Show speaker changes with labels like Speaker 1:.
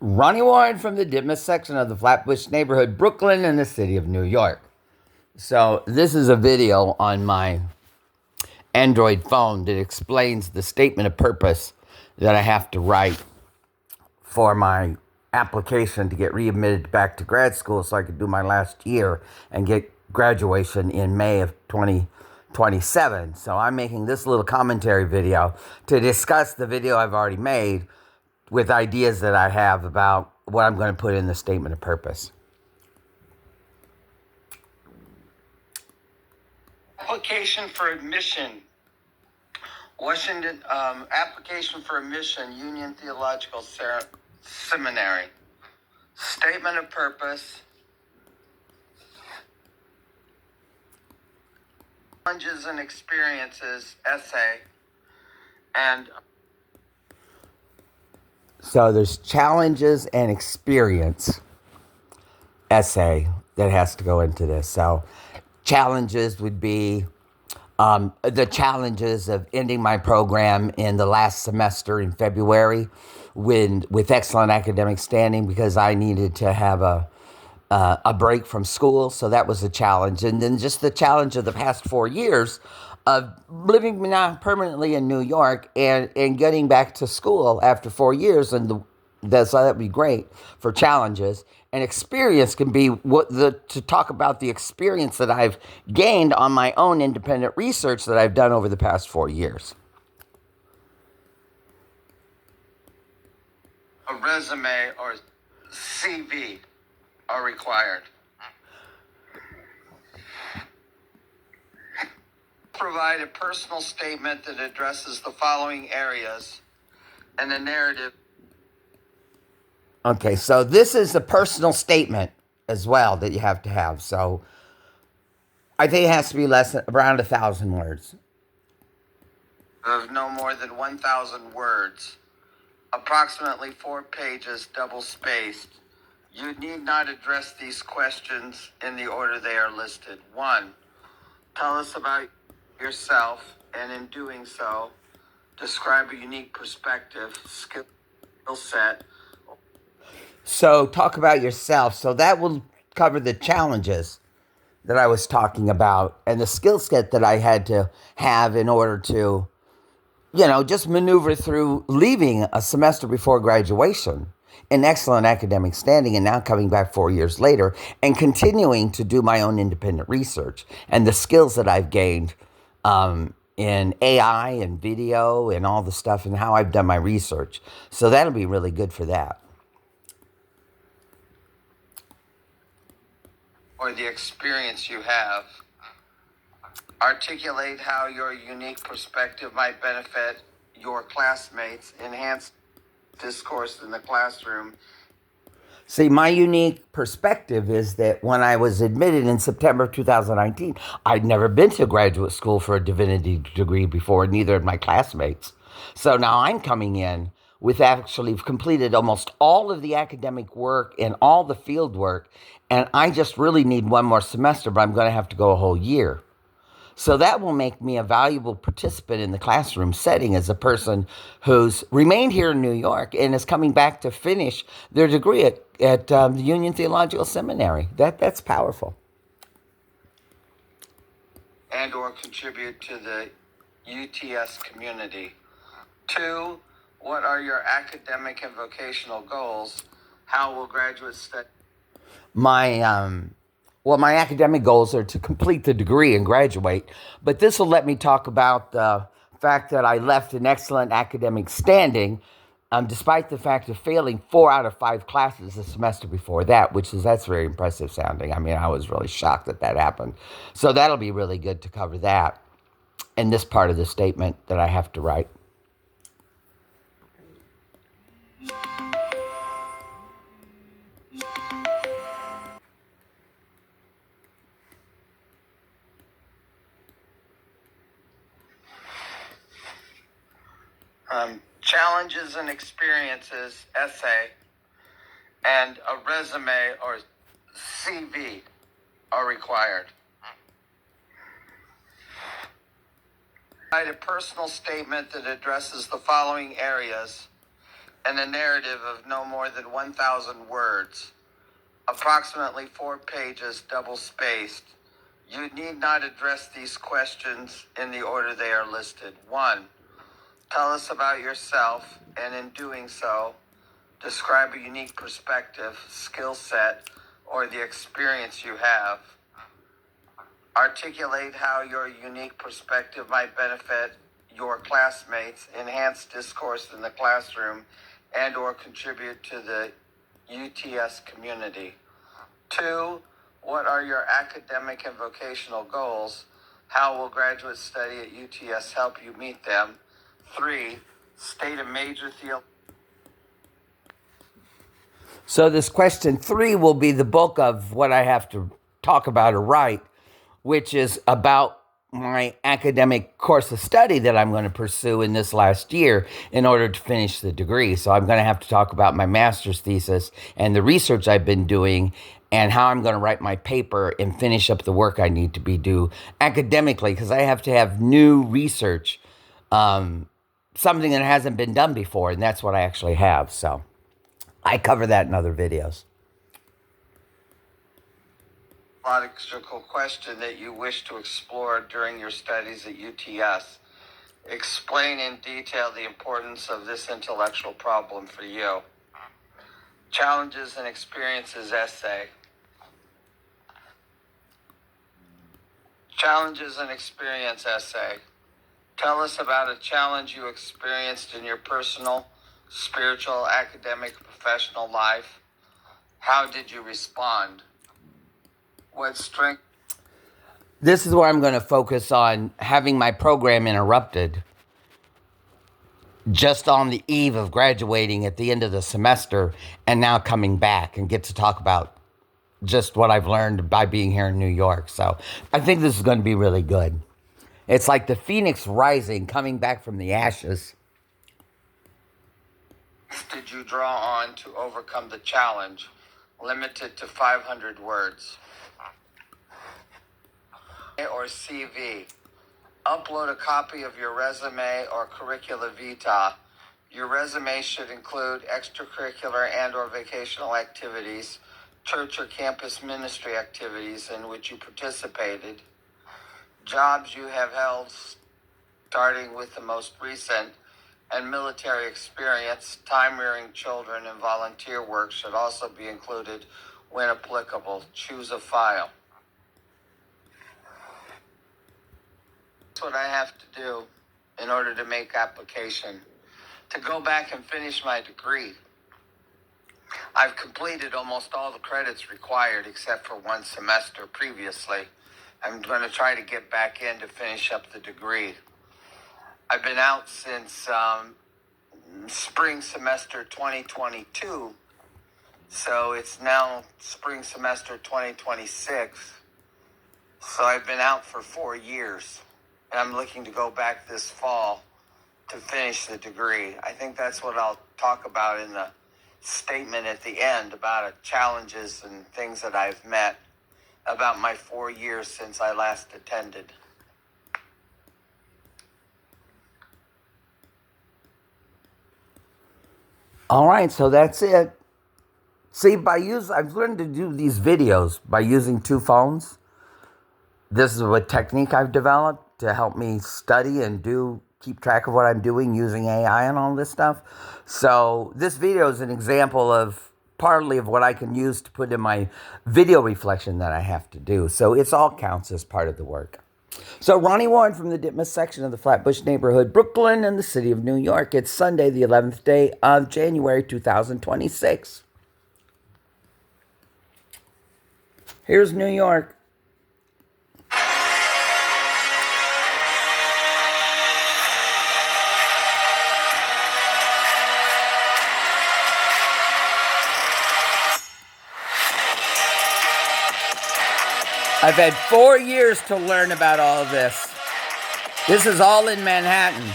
Speaker 1: Ronnie-Ward from the Didymus section of the Flatbush neighborhood, Brooklyn, in the city of New York. So this is a video on my Android phone that explains the statement of purpose that I have to write for my application to get readmitted back to grad school so I could do my last year and get graduation in May of 2027. So I'm making this little commentary video to discuss the video I've already made with ideas that I have about what I'm going to put in the statement of purpose.
Speaker 2: Application for admission. Washington, application for admission, Union Theological Seminary. Statement of purpose. Challenges and experiences, essay. And
Speaker 1: so there's challenges and experience essay that has to go into this. So challenges would be the challenges of ending my program in the last semester in February with excellent academic standing because I needed to have a break from school. So that was a challenge. And then just the challenge of the past 4 years of living now permanently in New York and getting back to school after 4 years. And so that'd be great for challenges. And experience can be to talk about the experience that I've gained on my own independent research that I've done over the past 4 years.
Speaker 2: A resume or CV are required. Provide a personal statement that addresses the following areas and a narrative.
Speaker 1: Okay, so this is a personal statement as well that you have to have. So I think it has to be around 1,000 words.
Speaker 2: Of no more than 1,000 words. Approximately 4 pages, double-spaced. You need not address these questions in the order they are listed. 1. Tell us about yourself, and in doing so, describe a unique perspective, skill set.
Speaker 1: So talk about yourself. So that will cover the challenges that I was talking about and the skill set that I had to have in order to, just maneuver through leaving a semester before graduation in excellent academic standing and now coming back 4 years later and continuing to do my own independent research and the skills that I've gained in AI and video and all the stuff and how I've done my research. So that'll be really good for that.
Speaker 2: Or the experience you have. Articulate how your unique perspective might benefit your classmates, enhance discourse in the classroom.
Speaker 1: See, my unique perspective is that when I was admitted in September of 2019, I'd never been to graduate school for a divinity degree before, neither had my classmates. So now I'm coming in with actually completed almost all of the academic work and all the field work, and I just really need one more semester, but I'm going to have to go a whole year. So that will make me a valuable participant in the classroom setting as a person who's remained here in New York and is coming back to finish their degree at the Union Theological Seminary. That's powerful.
Speaker 2: And or contribute to the UTS community. 2, what are your academic and vocational goals? How will graduates study?
Speaker 1: My academic goals are to complete the degree and graduate, but this will let me talk about the fact that I left in excellent academic standing, despite the fact of failing 4 out of 5 classes the semester before that, that's very impressive sounding. I mean, I was really shocked that happened. So that'll be really good to cover that in this part of the statement that I have to write.
Speaker 2: Challenges and experiences, essay, and a resume or CV are required. Write a personal statement that addresses the following areas and a narrative of no more than 1,000 words, approximately 4 pages double-spaced. You need not address these questions in the order they are listed. 1. Tell us about yourself, and in doing so, describe a unique perspective, skill set, or the experience you have. Articulate how your unique perspective might benefit your classmates, enhance discourse in the classroom, and or contribute to the UTS community. 2, what are your academic and vocational goals? How will graduate study at UTS help you meet them? 3, state a major theological.
Speaker 1: So this question 3 will be the bulk of what I have to talk about or write, which is about my academic course of study that I'm going to pursue in this last year in order to finish the degree. So I'm going to have to talk about my master's thesis and the research I've been doing and how I'm going to write my paper and finish up the work I need to be due academically, because I have to have new research, something that hasn't been done before, and that's what I actually have. So I cover that in other videos.
Speaker 2: Theological question that you wish to explore during your studies at UTS. Explain in detail the importance of this intellectual problem for you. Challenges and experiences essay. Challenges and experience essay. Tell us about a challenge you experienced in your personal, spiritual, academic, professional life. How did you respond? What strength?
Speaker 1: This is where I'm going to focus on having my program interrupted just on the eve of graduating at the end of the semester and now coming back and get to talk about just what I've learned by being here in New York. So I think this is going to be really good. It's like the phoenix rising, coming back from the ashes.
Speaker 2: Did you draw on to overcome the challenge? Limited to 500 words. Or CV. Upload a copy of your resume or curricula vitae. Your resume should include extracurricular and or vocational activities, church or campus ministry activities in which you participated, jobs you have held, starting with the most recent, and military experience. Time rearing children and volunteer work should also be included when applicable. Choose a file. That's what I have to do in order to make application. To go back and finish my degree. I've completed almost all the credits required except for one semester previously. I'm going to try to get back in to finish up the degree. I've been out since spring semester 2022, so it's now spring semester 2026. So I've been out for 4 years, and I'm looking to go back this fall to finish the degree. I think that's what I'll talk about in the statement at the end about challenges and things that I've met about my 4 years since I last attended.
Speaker 1: All right, so that's it. See, I've learned to do these videos by using 2 phones. This is a technique I've developed to help me study and keep track of what I'm doing using AI and all this stuff. So this video is an example of partly of what I can use to put in my video reflection that I have to do. So it's all counts as part of the work. So Ronnie-Dean-Ward from the Ditmas section of the Flatbush neighborhood, Brooklyn, and the city of New York. It's Sunday, the 11th day of January, 2026. Here's New York. I've had 4 years to learn about all of this. This is all in Manhattan.